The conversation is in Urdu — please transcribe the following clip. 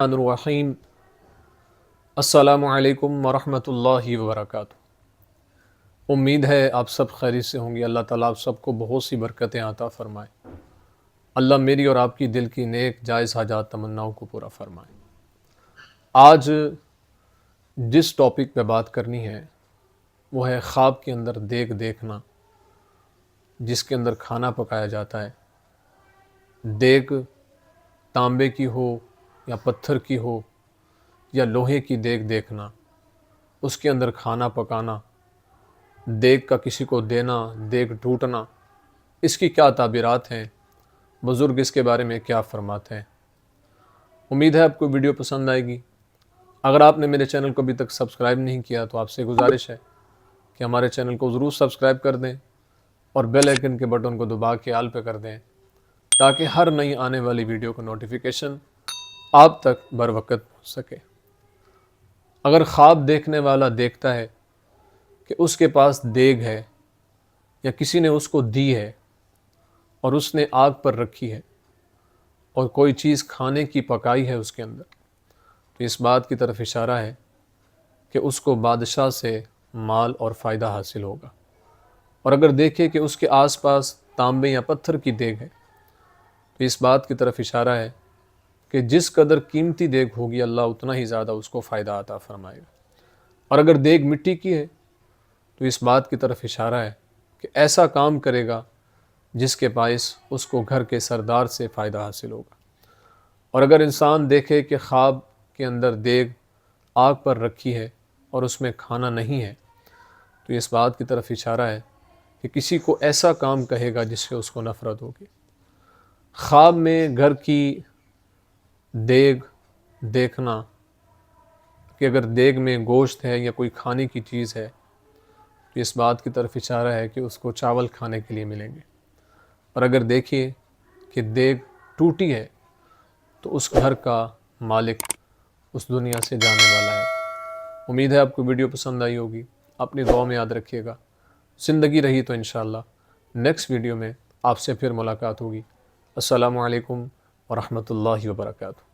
الرحیم السلام علیکم ورحمۃ اللہ وبرکاتہ۔ امید ہے آپ سب خیریت سے ہوں گے۔ اللہ تعالیٰ آپ سب کو بہت سی برکتیں عطا فرمائے۔ اللہ میری اور آپ کی دل کی نیک جائز حاجات تمناؤں کو پورا فرمائے۔ آج جس ٹاپک پہ بات کرنی ہے وہ ہے خواب کے اندر دیگ دیکھنا، جس کے اندر کھانا پکایا جاتا ہے۔ دیگ تانبے کی ہو یا پتھر کی ہو یا لوہے کی دیگ دیکھنا، اس کے اندر کھانا پکانا، دیگ کا کسی کو دینا، دیگ ٹوٹنا، اس کی کیا تعبیرات ہیں، بزرگ اس کے بارے میں کیا فرماتے ہیں۔ امید ہے آپ کو ویڈیو پسند آئے گی۔ اگر آپ نے میرے چینل کو ابھی تک سبسکرائب نہیں کیا تو آپ سے گزارش ہے کہ ہمارے چینل کو ضرور سبسکرائب کر دیں اور بیل آئیکن کے بٹن کو دبا کے آل پہ کر دیں تاکہ ہر نئی آنے والی ویڈیو کا نوٹیفیکیشن آپ تک بر وقت پہنچ سکے۔ اگر خواب دیکھنے والا دیکھتا ہے کہ اس کے پاس دیگ ہے یا کسی نے اس کو دی ہے اور اس نے آگ پر رکھی ہے اور کوئی چیز کھانے کی پکائی ہے اس کے اندر، تو اس بات کی طرف اشارہ ہے کہ اس کو بادشاہ سے مال اور فائدہ حاصل ہوگا۔ اور اگر دیکھے کہ اس کے آس پاس تانبے یا پتھر کی دیگ ہے تو اس بات کی طرف اشارہ ہے کہ جس قدر قیمتی دیگ ہوگی اللہ اتنا ہی زیادہ اس کو فائدہ عطا فرمائے گا۔ اور اگر دیگ مٹی کی ہے تو اس بات کی طرف اشارہ ہے کہ ایسا کام کرے گا جس کے باعث اس کو گھر کے سردار سے فائدہ حاصل ہوگا۔ اور اگر انسان دیکھے کہ خواب کے اندر دیگ آگ پر رکھی ہے اور اس میں کھانا نہیں ہے تو اس بات کی طرف اشارہ ہے کہ کسی کو ایسا کام کہے گا جس سے اس کو نفرت ہوگی۔ خواب میں گھر کی دیگ دیکھنا کہ اگر دیگ میں گوشت ہے یا کوئی کھانے کی چیز ہے تو اس بات کی طرف اشارہ ہے کہ اس کو چاول کھانے کے لیے ملیں گے۔ اور اگر دیکھیے کہ دیگ ٹوٹی ہے تو اس گھر کا مالک اس دنیا سے جانے والا ہے۔ امید ہے آپ کو ویڈیو پسند آئی ہوگی۔ اپنی دعا میں یاد رکھیے گا۔ زندگی رہی تو انشاءاللہ نیکسٹ ویڈیو میں آپ سے پھر ملاقات ہوگی۔ السلام علیکم ورحمۃ اللہ وبرکاتہ۔